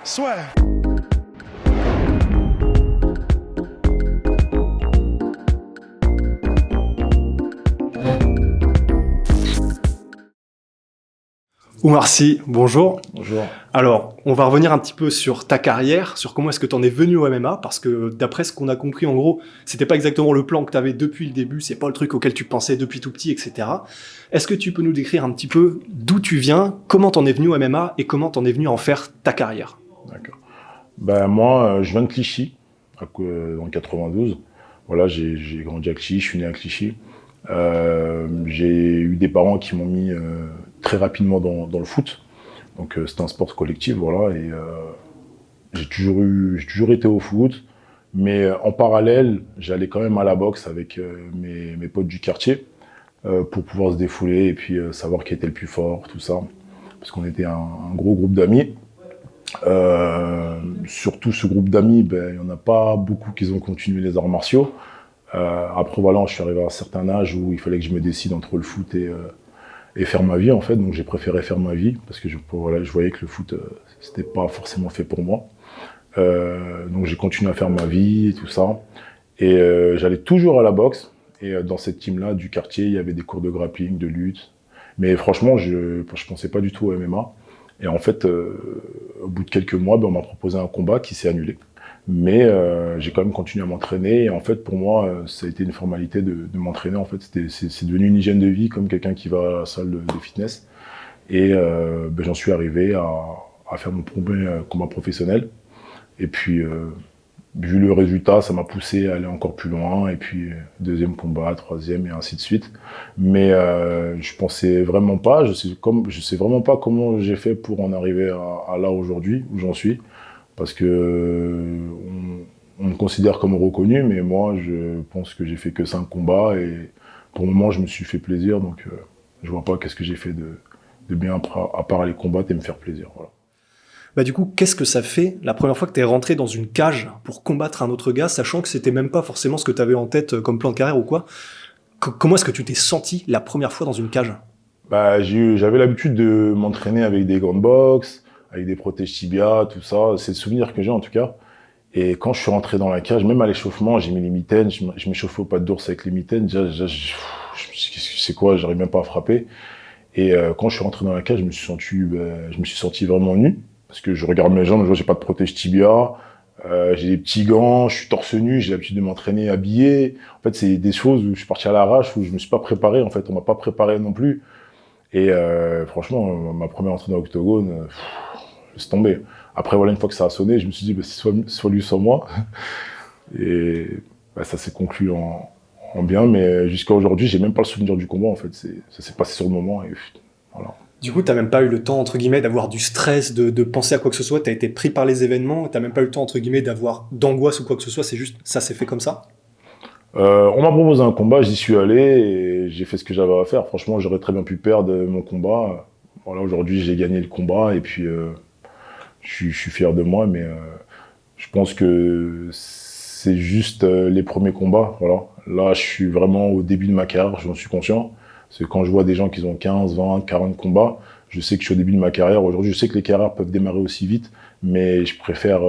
Swag. Oumar Sy, bonjour. Bonjour. Alors, on va revenir un petit peu sur ta carrière, sur comment est-ce que tu en es venu au MMA, parce que d'après ce qu'on a compris, en gros, c'était pas exactement le plan que tu avais depuis le début, c'est pas le truc auquel tu pensais depuis tout petit, etc. Est-ce que tu peux nous décrire un petit peu d'où tu viens, comment t'en es venu au MMA et comment t'en es venu en faire ta carrière? D'accord. Ben, moi, je viens de Clichy, dans le 92. Voilà, j'ai grandi à Clichy, je suis né à Clichy. J'ai eu des parents qui m'ont mis très rapidement dans le foot. Donc c'était un sport collectif, voilà. Et j'ai toujours été au foot. Mais en parallèle, j'allais quand même à la boxe avec mes potes du quartier pour pouvoir se défouler et puis savoir qui était le plus fort, tout ça. Parce qu'on était un gros groupe d'amis. Surtout ce groupe d'amis, ben, il n'y en a pas beaucoup qui ont continué les arts martiaux. Après voilà, je suis arrivé à un certain âge où il fallait que je me décide entre le foot et faire ma vie en fait, donc j'ai préféré faire ma vie parce que je voyais que le foot c'était pas forcément fait pour moi. Donc j'ai continué à faire ma vie et tout ça. Et j'allais toujours à la boxe et dans cette team-là du quartier, il y avait des cours de grappling, de lutte. Mais franchement, je pensais pas du tout au MMA. Et en fait, au bout de quelques mois, ben, on m'a proposé un combat qui s'est annulé. Mais j'ai quand même continué à m'entraîner. Et en fait, pour moi, ça a été une formalité de m'entraîner. En fait, c'est devenu une hygiène de vie, comme quelqu'un qui va à la salle de fitness. Et ben, j'en suis arrivé à faire mon premier combat professionnel. Et puis, vu le résultat, ça m'a poussé à aller encore plus loin. Et puis, deuxième combat, troisième, et ainsi de suite. Mais je pensais vraiment pas. Je sais vraiment pas comment j'ai fait pour en arriver à là aujourd'hui, où j'en suis. Parce que on me considère comme reconnu, mais moi, je pense que j'ai fait que 5 combats. Et pour le moment, je me suis fait plaisir. Donc, je vois pas qu'est-ce que j'ai fait de bien à part aller combattre et me faire plaisir. Voilà. Bah du coup, qu'est-ce que ça fait la première fois que t'es rentré dans une cage pour combattre un autre gars, sachant que c'était même pas forcément ce que t'avais en tête comme plan de carrière ou quoi? Comment est-ce que tu t'es senti la première fois dans une cage? Bah, j'avais l'habitude de m'entraîner avec des gants de boxe, avec des protèges tibia, tout ça. C'est le souvenir que j'ai en tout cas. Et quand je suis rentré dans la cage, même à l'échauffement, j'ai mis les mitaines, je m'échauffais au pas d'ours avec les mitaines. Déjà, c'est quoi, j'arrive même pas à frapper. Et quand je suis rentré dans la cage, je me suis senti vraiment nu. Parce que je regarde mes jambes, je vois j'ai pas de protège tibia, j'ai des petits gants, je suis torse nu, j'ai l'habitude de m'entraîner habillé. En fait, c'est des choses où je suis parti à l'arrache, où je me suis pas préparé. En fait, on m'a pas préparé non plus. Et franchement, ma première entrée dans l'octogone, laisse tomber. Après, voilà, une fois que ça a sonné, je me suis dit, bah, c'est soit lui, soit moi. Et bah, ça s'est conclu en bien, mais jusqu'à aujourd'hui, j'ai même pas le souvenir du combat, en fait. Ça s'est passé sur le moment, et voilà. Du coup, t'as même pas eu le temps, entre guillemets, d'avoir du stress, de penser à quoi que ce soit, t'as été pris par les événements, t'as même pas eu le temps, entre guillemets, d'avoir d'angoisse ou quoi que ce soit, c'est juste, ça s'est fait comme ça? On m'a proposé un combat, j'y suis allé, et j'ai fait ce que j'avais à faire. Franchement, j'aurais très bien pu perdre mon combat. Voilà, aujourd'hui, j'ai gagné le combat, et puis je suis fier de moi, mais je pense que c'est juste les premiers combats. Voilà. Là, je suis vraiment au début de ma carrière, j'en suis conscient. Parce que quand je vois des gens qui ont 15, 20, 40 combats, je sais que je suis au début de ma carrière. Aujourd'hui, je sais que les carrières peuvent démarrer aussi vite, mais je préfère...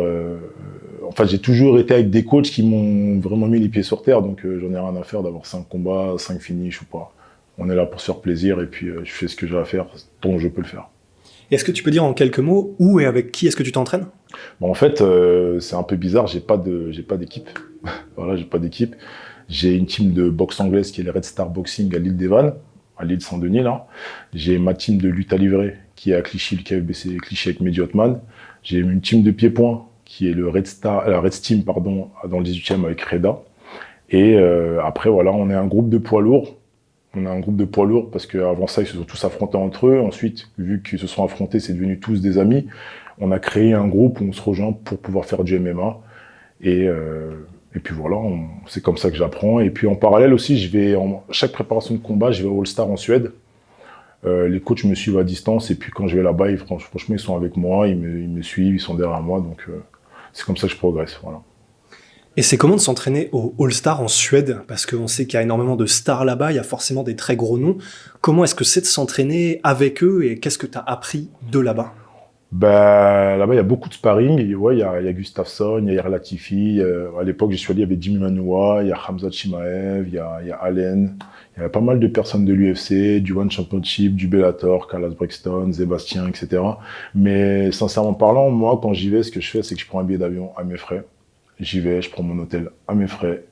Enfin, j'ai toujours été avec des coachs qui m'ont vraiment mis les pieds sur terre, donc j'en ai rien à faire d'avoir 5 combats, 5 finishes ou pas. On est là pour se faire plaisir, et puis je fais ce que j'ai à faire, tant je peux le faire. Est-ce que tu peux dire en quelques mots où et avec qui est-ce que tu t'entraînes? Bon, en fait, c'est un peu bizarre, j'ai pas d'équipe. Voilà, j'ai pas d'équipe. J'ai une team de boxe anglaise qui est le Red Star Boxing à l'île d'Eval, à l'île Saint-Denis, là. J'ai ma team de lutte à livrer qui est à Clichy, le KFBC Clichy avec Mehdi Hotman. J'ai une team de pieds-points qui est le Red Steam, pardon, dans le 18e avec Reda. Et après, voilà, on est un groupe de poids lourds. On a un groupe de poids lourds parce qu'avant ça, ils se sont tous affrontés entre eux. Ensuite, vu qu'ils se sont affrontés, c'est devenu tous des amis. On a créé un groupe où on se rejoint pour pouvoir faire du MMA. Et puis voilà, c'est comme ça que j'apprends. Et puis en parallèle aussi, chaque préparation de combat, je vais au All-Star en Suède. Les coachs me suivent à distance. Et puis quand je vais là-bas, franchement, ils sont avec moi, ils me suivent, ils sont derrière moi. Donc c'est comme ça que je progresse. Voilà. Et c'est comment de s'entraîner au All-Star en Suède? Parce qu'on sait qu'il y a énormément de stars là-bas, il y a forcément des très gros noms. Comment est-ce que c'est de s'entraîner avec eux et qu'est-ce que tu as appris de là-bas? Là-bas, il y a beaucoup de sparring. Ouais, il y a Gustafsson, il y a Latifi. À l'époque, j'y suis allé, il y avait Jimmy Manuwa, il y a Khamzat Chimaev, il y a Allen. Il y avait pas mal de personnes de l'UFC, du One Championship, du Bellator, Carlos Brixton, Sébastien, etc. Mais sincèrement parlant, moi, quand j'y vais, ce que je fais, c'est que je prends un billet d'avion à mes frais. J'y vais, je prends mon hôtel à mes frais,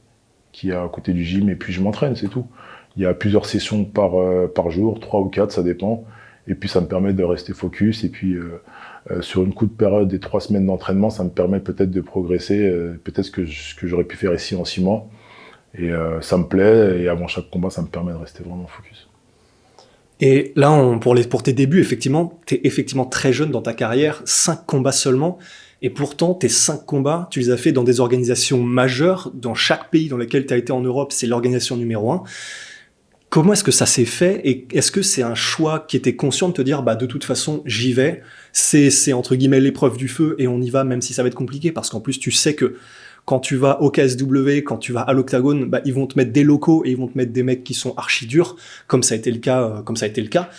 qui est à côté du gym, et puis je m'entraîne, c'est tout. Il y a plusieurs sessions par jour, 3 ou 4, ça dépend. Et puis ça me permet de rester focus. Et puis sur une courte période des 3 semaines d'entraînement, ça me permet peut-être de progresser, peut-être ce que j'aurais pu faire ici en 6 mois. Et ça me plaît. Et avant chaque combat, ça me permet de rester vraiment focus. Et là, pour tes débuts, effectivement, t'es effectivement très jeune dans ta carrière, 5 combats seulement. Et pourtant, tes 5 combats, tu les as fait dans des organisations majeures. Dans chaque pays dans lequel tu as été en Europe, c'est l'organisation numéro 1. Comment est-ce que ça s'est fait et est-ce que c'est un choix qui était conscient de te dire de toute façon j'y vais, c'est entre guillemets l'épreuve du feu et on y va même si ça va être compliqué parce qu'en plus tu sais que quand tu vas au KSW, quand tu vas à l'Octagone, ils vont te mettre des locaux et ils vont te mettre des mecs qui sont archi durs comme ça a été le cas.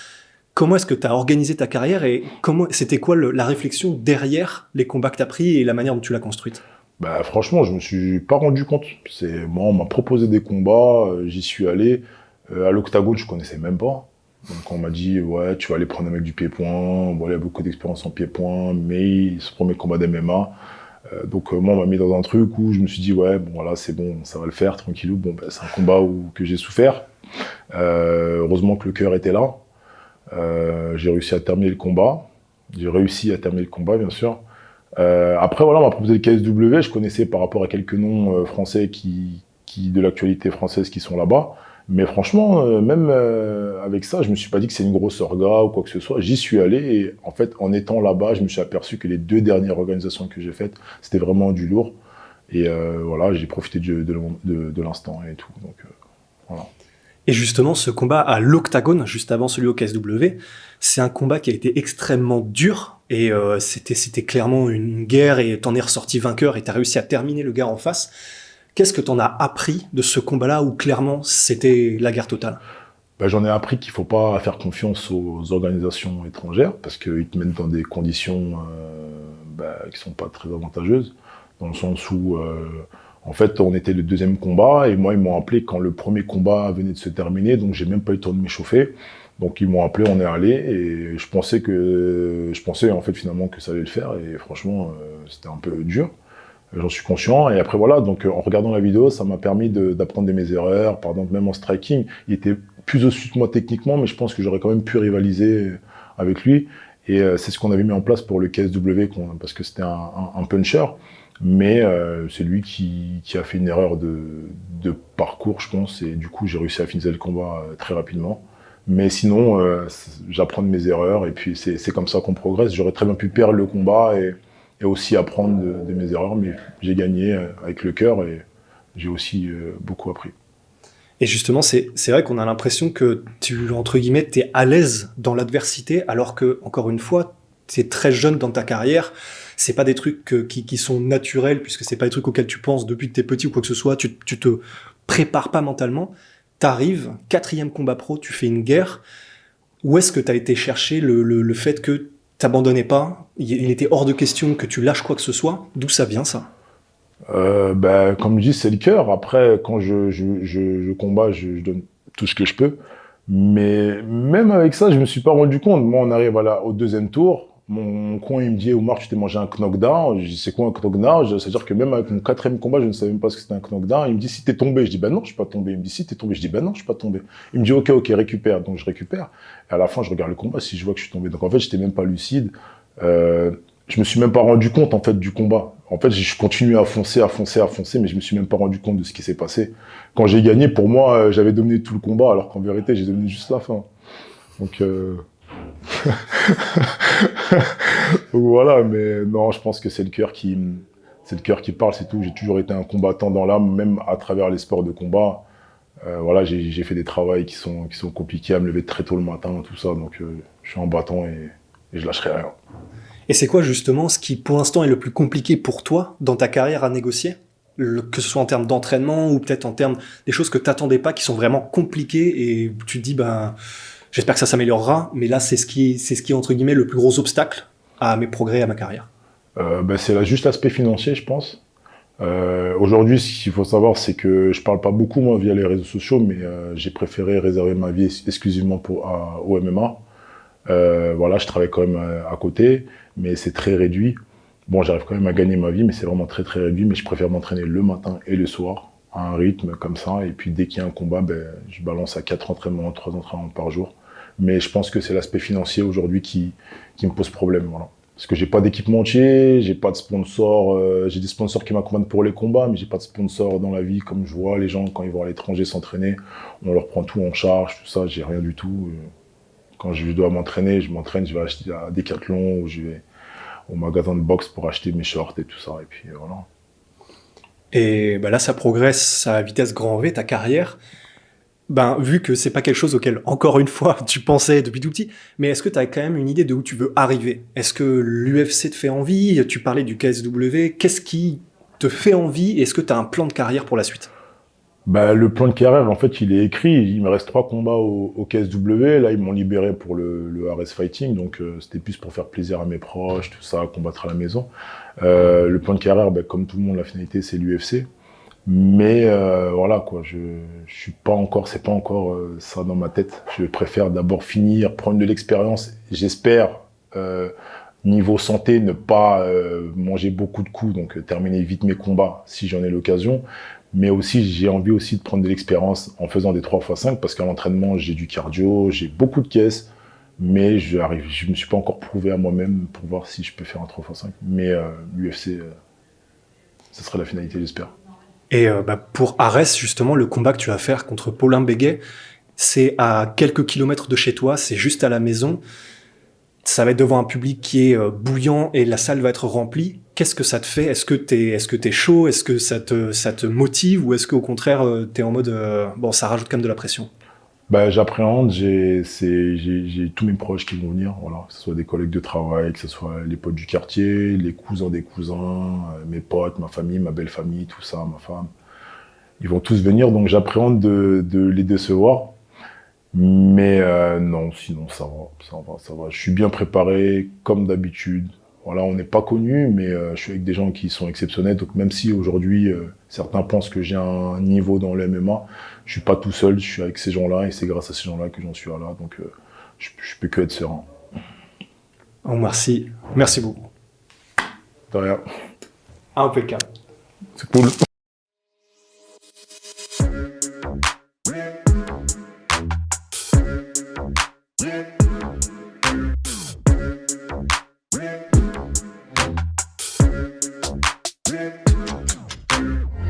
Comment est-ce que tu as organisé ta carrière et c'était quoi la réflexion derrière les combats que tu as pris et la manière dont tu l'as construite? Franchement, je me suis pas rendu compte. Moi, on m'a proposé des combats, j'y suis allé. À l'Octagone, je connaissais même pas. Donc on m'a dit, ouais, tu vas aller prendre un mec du pied-point. Bon, il a beaucoup d'expérience en pied-point, mais ce premier combat d'MMA. Moi, on m'a mis dans un truc où je me suis dit, ouais, bon, voilà, c'est bon, ça va le faire, tranquillou. C'est un combat que j'ai souffert. Heureusement que le cœur était là. J'ai réussi à terminer le combat. Bien sûr. Après, voilà, on m'a proposé le KSW. Je connaissais par rapport à quelques noms français de l'actualité française qui sont là-bas. Mais franchement, même avec ça, je me suis pas dit que c'est une grosse orga ou quoi que ce soit. J'y suis allé et en fait, en étant là-bas, je me suis aperçu que les 2 dernières organisations que j'ai faites, c'était vraiment du lourd. Et voilà, j'ai profité de l'instant et tout. Donc voilà. Et justement, ce combat à l'Octagone, juste avant celui au KSW, c'est un combat qui a été extrêmement dur et c'était clairement une guerre et t'en es ressorti vainqueur et t'as réussi à terminer le gars en face. Qu'est-ce que t'en as appris de ce combat-là où clairement c'était la guerre totale? J'en ai appris qu'il faut pas faire confiance aux organisations étrangères parce qu'ils te mettent dans des conditions qui sont pas très avantageuses, dans le sens où en fait on était le 2e combat et moi ils m'ont appelé quand le premier combat venait de se terminer, donc j'ai même pas eu le temps de m'échauffer. Donc ils m'ont appelé, on est allé et je pensais en fait finalement que ça allait le faire et franchement c'était un peu dur. J'en suis conscient. Et après, voilà, donc en regardant la vidéo, ça m'a permis d'apprendre de mes erreurs. Par exemple, même en striking, il était plus au-dessus de moi techniquement, mais je pense que j'aurais quand même pu rivaliser avec lui. Et c'est ce qu'on avait mis en place pour le KSW, parce que c'était un puncher. Mais c'est lui qui a fait une erreur de parcours, je pense. Et du coup, j'ai réussi à finir le combat très rapidement. Mais sinon, j'apprends de mes erreurs. Et puis, c'est comme ça qu'on progresse. J'aurais très bien pu perdre le combat et aussi apprendre de mes erreurs, mais j'ai gagné avec le cœur et j'ai aussi beaucoup appris. Et justement, c'est vrai qu'on a l'impression que entre guillemets, t'es à l'aise dans l'adversité, alors que, encore une fois, t'es très jeune dans ta carrière. C'est pas des trucs qui sont naturels, puisque c'est pas des trucs auxquels tu penses depuis que t'es petit ou quoi que ce soit. Tu te prépares pas mentalement. T'arrives, 4e combat pro, tu fais une guerre. Où est-ce que t'as été chercher le fait que t'abandonnais pas, il était hors de question que tu lâches quoi que ce soit? D'où ça vient, ça? Comme je dis, c'est le cœur. Après, quand je combats, je donne tout ce que je peux. Mais même avec ça, je me suis pas rendu compte. Moi, on arrive au 2e tour. Mon coin, il me dit, Omar, tu t'es mangé un knockdown. Je dis, c'est quoi un knockdown? C'est-à-dire que même avec mon 4e combat, je ne savais même pas ce que c'était un knockdown. Il me dit, si t'es tombé. Je dis, non, je suis pas tombé. Il me dit, si t'es tombé. Je dis, non, je suis pas tombé. Il me dit, ok, récupère. Donc, je récupère. Et à la fin, je regarde le combat si je vois que je suis tombé. Donc, en fait, j'étais même pas lucide. Je me suis même pas rendu compte, en fait, du combat. En fait, je continuais à foncer, mais je me suis même pas rendu compte de ce qui s'est passé. Quand j'ai gagné, pour moi, j'avais dominé tout le combat, alors qu'en vérité, j'ai dominé juste la fin. Donc, donc voilà, mais non, je pense que c'est le cœur qui parle, c'est tout. J'ai toujours été un combattant dans l'âme, même à travers les sports de combat. J'ai fait des travails qui sont compliqués, à me lever très tôt le matin, tout ça. Donc, je suis en battant et je lâcherai rien. Et c'est quoi justement ce qui, pour l'instant, est le plus compliqué pour toi dans ta carrière à négocier? Que ce soit en termes d'entraînement ou peut-être en termes des choses que t'attendais pas, qui sont vraiment compliquées et tu te dis, j'espère que ça s'améliorera, mais là, c'est ce qui est, entre guillemets, le plus gros obstacle. à mes progrès, à ma carrière? C'est juste l'aspect financier, je pense. Aujourd'hui, ce qu'il faut savoir, c'est que je parle pas beaucoup, moi, via les réseaux sociaux, mais j'ai préféré réserver ma vie exclusivement au MMA. Voilà, je travaille quand même à côté, mais c'est très réduit. Bon, j'arrive quand même à gagner ma vie, mais c'est vraiment très très réduit. Mais je préfère m'entraîner le matin et le soir, à un rythme comme ça. Et puis dès qu'il y a un combat, je balance à 4 entraînements, 3 entraînements par jour. Mais je pense que c'est l'aspect financier aujourd'hui qui me pose problème. Voilà. Parce que j'ai pas d'équipementier, j'ai pas de sponsor. J'ai des sponsors qui m'accompagnent pour les combats, mais j'ai pas de sponsor dans la vie. Comme je vois les gens quand ils vont à l'étranger s'entraîner, on leur prend tout en charge, tout ça. J'ai rien du tout. Quand je dois m'entraîner, je m'entraîne, je vais acheter à Decathlon ou je vais au magasin de boxe pour acheter mes shorts et tout ça. Et puis voilà. Et là, ça progresse à vitesse grand V, ta carrière. Vu que c'est pas quelque chose auquel, encore une fois, tu pensais depuis tout petit, mais est-ce que tu as quand même une idée de où tu veux arriver? Est-ce que l'UFC te fait envie? Tu parlais du KSW. Qu'est-ce qui te fait envie? Est-ce que tu as un plan de carrière pour la suite? Le plan de carrière, en fait, il est écrit. Il me reste 3 combats au KSW. Là, ils m'ont libéré pour le RS Fighting. Donc, c'était plus pour faire plaisir à mes proches, tout ça, combattre à la maison. Le plan de carrière, comme tout le monde, la finalité, c'est l'UFC. Mais voilà, quoi. Je suis pas encore, c'est pas encore ça dans ma tête. Je préfère d'abord finir, prendre de l'expérience. J'espère, niveau santé, ne pas manger beaucoup de coups, donc terminer vite mes combats si j'en ai l'occasion. Mais aussi, j'ai envie aussi de prendre de l'expérience en faisant des 3x5 parce qu'à l'entraînement, j'ai du cardio, j'ai beaucoup de caisses, mais je me suis pas encore prouvé à moi-même pour voir si je peux faire un 3x5. Mais l'UFC, ce serait la finalité, j'espère. Et pour Arès, justement, le combat que tu vas faire contre Paulin Béguet, c'est à quelques kilomètres de chez toi, c'est juste à la maison. Ça va être devant un public qui est bouillant et la salle va être remplie. Qu'est-ce que ça te fait? Est-ce que t'es chaud? Est-ce que ça te motive? Ou est-ce qu'au contraire, t'es en mode ça rajoute quand même de la pression? J'appréhende, j'ai tous mes proches qui vont venir, voilà, que ce soit des collègues de travail, que ce soit les potes du quartier, les cousins des cousins, mes potes, ma famille, ma belle famille, tout ça, ma femme. Ils vont tous venir, donc j'appréhende de les décevoir. Mais non, sinon ça va. Je suis bien préparé, comme d'habitude. Voilà, on n'est pas connu, mais je suis avec des gens qui sont exceptionnels. Donc même si aujourd'hui certains pensent que j'ai un niveau dans le MMA, je suis pas tout seul. Je suis avec ces gens-là et c'est grâce à ces gens-là que j'en suis là. Donc je peux que être serein. Oh, merci beaucoup. De rien. Impeccable. C'est cool.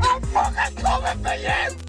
I'm fucking coming for you!